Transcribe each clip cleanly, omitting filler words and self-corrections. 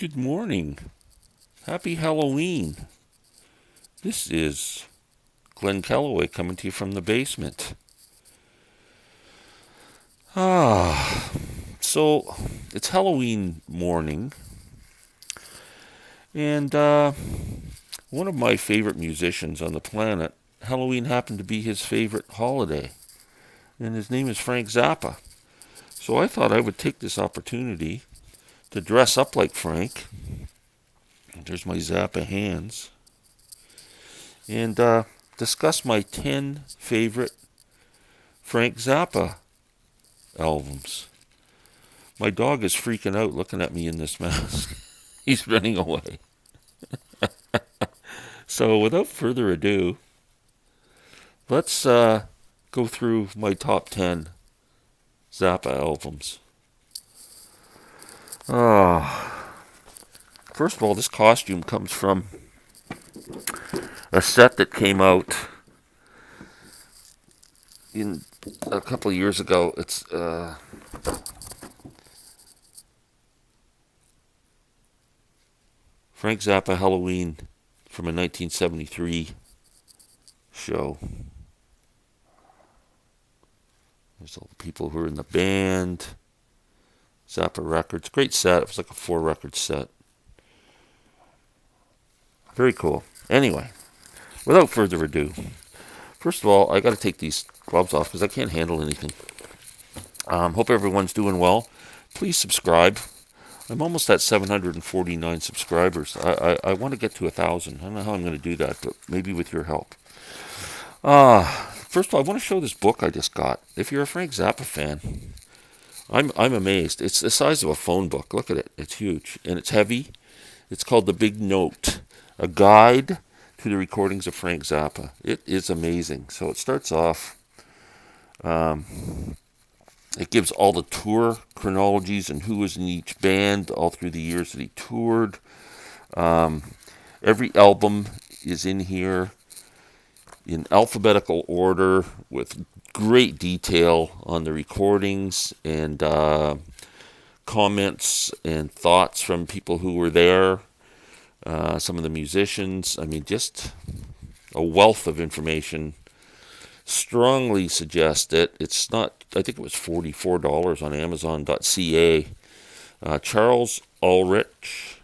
Good morning. Happy Halloween. This is Glen Kellaway coming to you from the basement. So it's Halloween morning, and one of my favorite musicians on the planet, Halloween happened to be his favorite holiday, and his name is Frank Zappa. So I thought I would take this opportunity to dress up like Frank. There's my Zappa hands. And discuss my 10 favorite Frank Zappa albums. My dog is freaking out looking at me in this mask. He's running away. So without further ado, let's go through my top 10 Zappa albums. First of all, this costume comes from a set that came out in a couple of years ago. It's Frank Zappa Halloween from a 1973 show. There's all the people who are in the band. Zappa Records. Great set. It was like a 4-record set. Very cool. Anyway, without further ado, first of all, I got to take these gloves off because I can't handle anything. Hope everyone's doing well. Please subscribe. I'm almost at 749 subscribers. I want to get to 1,000. I don't know how I'm going to do that, but maybe with your help. First of all, I want to show this book I just got. If you're a Frank Zappa fan, I'm amazed. It's the size of a phone book. Look at it. It's huge. And it's heavy. It's called The Big Note, a guide to the recordings of Frank Zappa. It is amazing. So it starts off, it gives all the tour chronologies and who was in each band all through the years that he toured. Every album is in here in alphabetical order with great detail on the recordings and comments and thoughts from people who were there, some of the musicians. I mean, just a wealth of information. Strongly suggest it. It's not, I think it was $44 on Amazon.ca. Charles Ulrich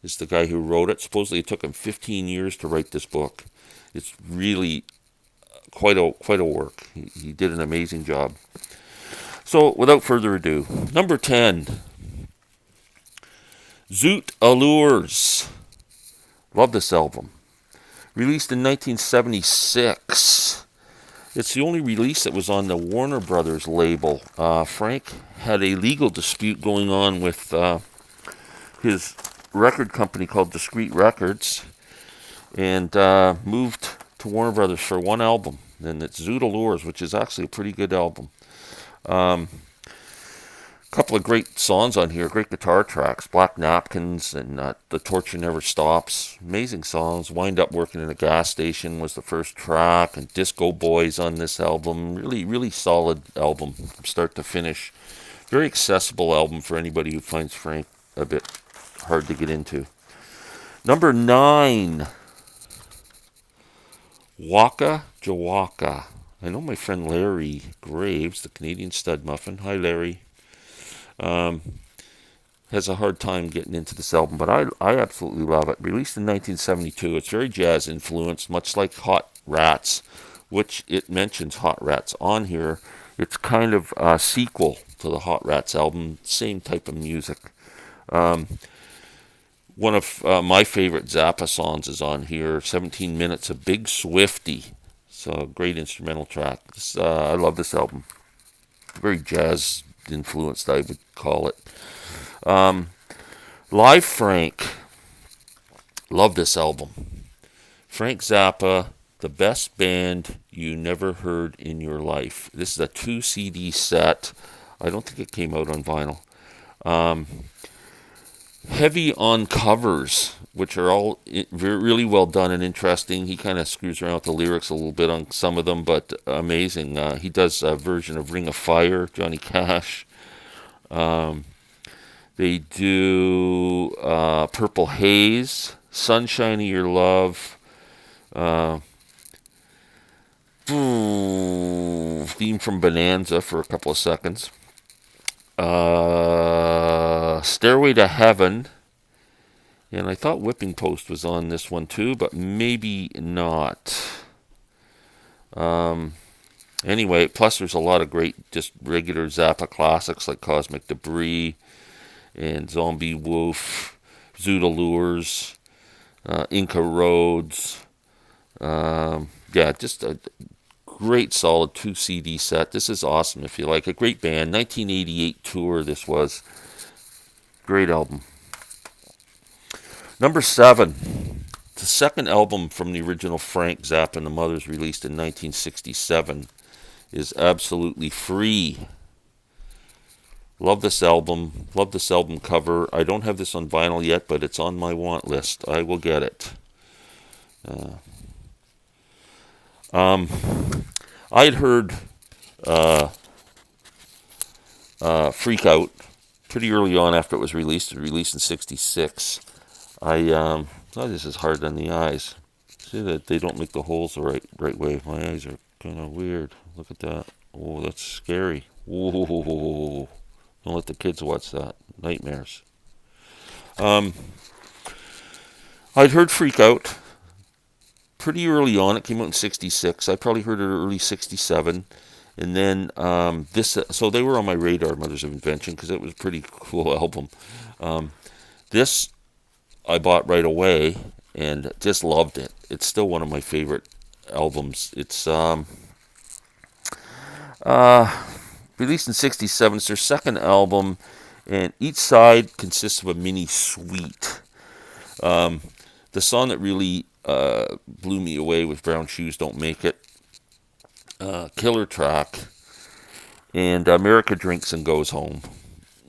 is the guy who wrote it. Supposedly it took him 15 years to write this book. It's really quite a work. He did an amazing job. So, without further ado, number 10, Zoot Allures. Love this album. Released in 1976. It's the only release that was on the Warner Brothers label. Frank had a legal dispute going on with his record company called Discreet Records, and moved to Warner Brothers for one album, and it's Zoot Allures, which is actually a pretty good album. Couple of great songs on here, great guitar tracks, Black Napkins and The Torture Never Stops. Amazing songs. Wind Up Working in a Gas Station was the first track, and Disco Boys on this album. Really, really solid album from start to finish. Very accessible album for anybody who finds Frank a bit hard to get into. Number 9, Waka Jawaka. I know my friend Larry Graves, the Canadian Stud Muffin. Hi, Larry. Has a hard time getting into this album, but I absolutely love it. Released in 1972. It's very jazz influenced, much like Hot Rats, which it mentions Hot Rats on here. It's kind of a sequel to the Hot Rats album, same type of music. One of my favorite Zappa songs is on here, 17 Minutes of Big Swifty. So, great instrumental track. I love this album. Very jazz influenced, I would call it. Live Frank. Love this album. Frank Zappa, the best band you never heard in your life. This is a 2 CD set. I don't think it came out on vinyl. Heavy on covers, which are all really well done and interesting. He kind of screws around with the lyrics a little bit on some of them, but amazing. He does a version of Ring of Fire, Johnny Cash. They do Purple Haze, Sunshine of Your Love, uh, theme from Bonanza for a couple of seconds, Stairway to Heaven, and I thought Whipping Post was on this one too, but maybe not. Anyway, plus there's a lot of great just regular Zappa classics like Cosmic Debris and Zombie Wolf, Zoot Allures, Inca Roads. Yeah, just a great solid 2 CD set. This is awesome if you like. A great band. 1988 tour this was. Great album. Number 7. The second album from the original Frank Zappa and the Mothers, released in 1967, is Absolutely Free. Love this album. Love this album cover. I don't have this on vinyl yet, but it's on my want list. I will get it. I had heard Freak Out pretty early on after it was released. It was released in 66. Oh, this is hard on the eyes. See that they don't make the holes the right way. My eyes are kind of weird. Look at that. Oh, that's scary. Whoa. Don't let the kids watch that. Nightmares. I'd heard Freak Out pretty early on. It came out in 66. I probably heard it early 67. And then so they were on my radar, Mothers of Invention, because it was a pretty cool album. This I bought right away and just loved it. It's still one of my favorite albums. It's released in 67. It's their second album, and each side consists of a mini suite. The song that really blew me away was Brown Shoes Don't Make It. Killer track. And America Drinks and Goes Home,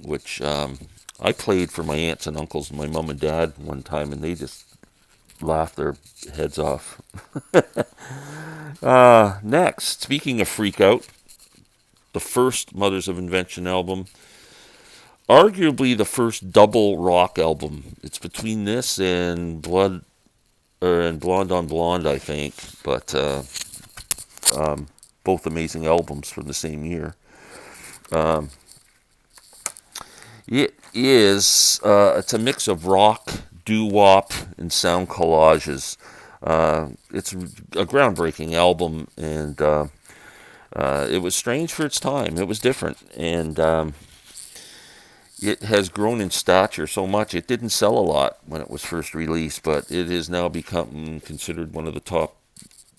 which I played for my aunts and uncles and my mom and dad one time, and they just laughed their heads off. Next, speaking of Freak Out, the first Mothers of Invention album, arguably the first double rock album. It's between this and Blonde on Blonde, I think, but both amazing albums from the same year. It's a mix of rock, doo-wop, and sound collages. It's a groundbreaking album, and it was strange for its time. It was different, and it has grown in stature so much. It didn't sell a lot when it was first released, but it has now become considered one of the top,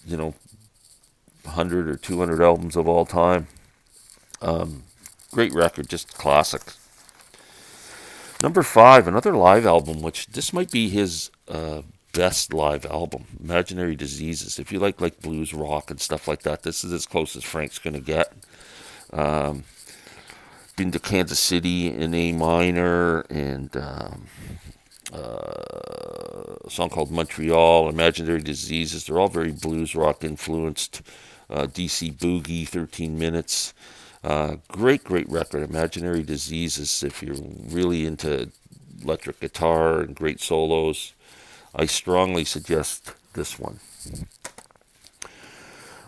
100 or 200 albums of all time. Great record, just classic. Number 5, another live album, which this might be his best live album, Imaginary Diseases. If you like blues rock and stuff like that, this is as close as Frank's going to get. Been to Kansas City in A minor, and a song called Montreal, Imaginary Diseases. They're all very blues rock influenced. DC Boogie, 13 Minutes. Great record, Imaginary Diseases. If you're really into electric guitar and great solos, I strongly suggest this one.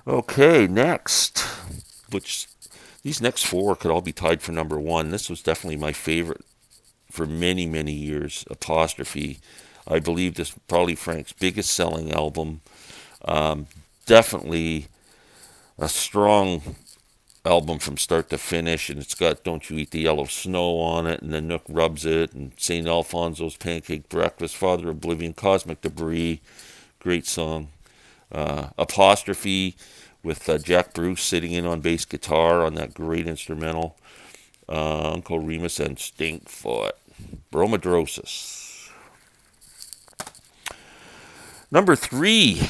Okay, next, which these next 4 could all be tied for number 1. This was definitely my favorite for many, many years, Apostrophe. I believe this is probably Frank's biggest selling album. Definitely a strong album from start to finish, and it's got Don't You Eat the Yellow Snow on it, and then Nook Rubs It, and St. Alfonso's Pancake Breakfast, Father Oblivion, Cosmic Debris, great song. Apostrophe with Jack Bruce sitting in on bass guitar on that great instrumental. Uncle Remus and Stinkfoot, Bromidrosis. Number 3,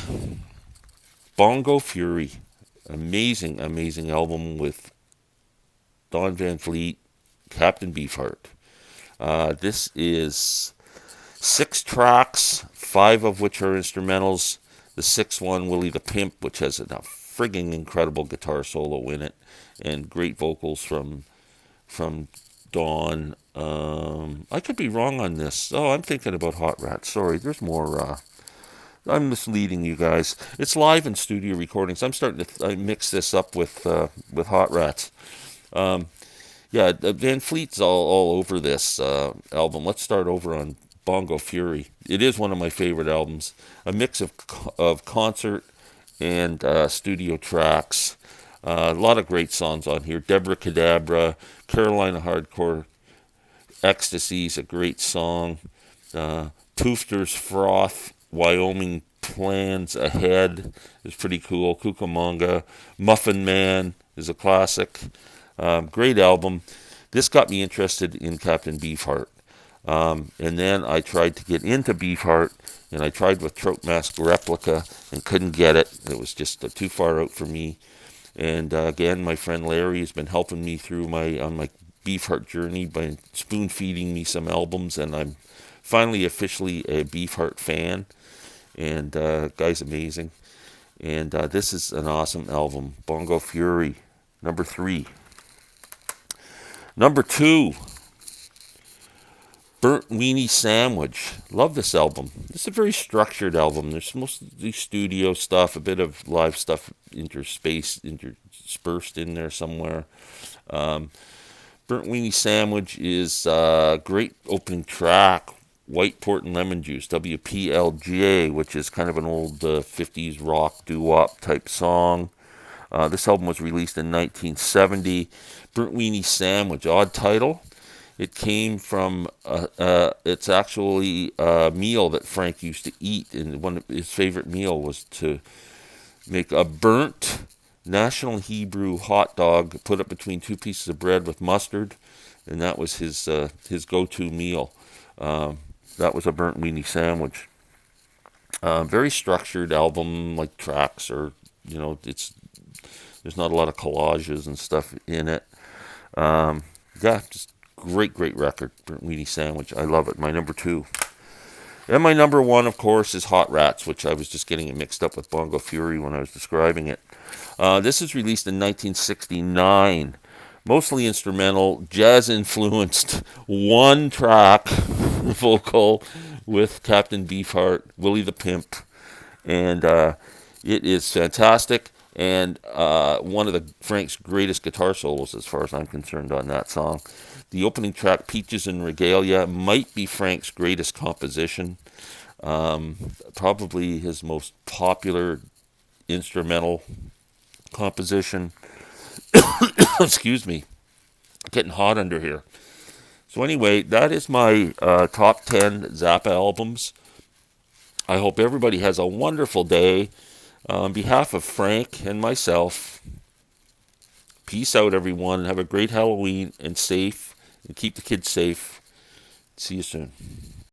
Bongo Fury. Amazing album with Don Van Fleet, Captain Beefheart. This is 6 tracks, 5 of which are instrumentals. The 6th one, Willie the Pimp, which has a frigging incredible guitar solo in it, and great vocals from Don. I could be wrong on this. Oh, I'm thinking about Hot Rats. Sorry, there's more. I'm misleading you guys. It's live in studio recordings. I'm starting to mix this up with Hot Rats. Um, yeah, Van Fleet's all over this album. Let's start over on Bongo Fury. It is one of my favorite albums. A mix of concert and studio tracks. A lot of great songs on here. Deborah Cadabra, Carolina Hardcore, Ecstasy's a great song. Toofter's Froth, Wyoming Plans Ahead is pretty cool. Cucamonga, Muffin Man is a classic. Great album. This got me interested in Captain Beefheart. And then I tried to get into Beefheart, and I tried with Trout Mask Replica and couldn't get it. It was just too far out for me. And again, my friend Larry has been helping me through my Beefheart journey by spoon feeding me some albums, and I'm finally officially a Beefheart fan. And guy's amazing. And this is an awesome album, Bongo Fury, number 3. Number 2, Burnt Weenie Sandwich. Love this album. It's a very structured album. There's mostly studio stuff, a bit of live stuff interspersed in there somewhere. Um, Burnt Weenie Sandwich is a great opening track. White Port and Lemon Juice, WPLJ, which is kind of an old 50s rock doo-wop type song. This album was released in 1970. Burnt Weenie Sandwich, odd title. It came from, it's actually a meal that Frank used to eat, and one of his favorite meal was to make a burnt National Hebrew hot dog, put it between 2 pieces of bread with mustard, and that was his go-to meal. That was a burnt weenie sandwich. Very structured album, like tracks, or there's not a lot of collages and stuff in it. Yeah, just great record, burnt weenie sandwich. I love it. My number 2. And my number 1, of course, is Hot Rats, which I was just getting it mixed up with Bongo Fury when I was describing it. This is released in 1969. Mostly instrumental, jazz-influenced, one-track vocal with Captain Beefheart, Willie the Pimp. And it is fantastic. And one of Frank's greatest guitar solos, as far as I'm concerned, on that song. The opening track, Peaches and Regalia, might be Frank's greatest composition. Probably his most popular instrumental composition. Excuse me. Getting hot under here. So anyway, that is my top 10 Zappa albums. I hope everybody has a wonderful day. On behalf of Frank and myself, peace out, everyone. Have a great Halloween and keep the kids safe. See you soon.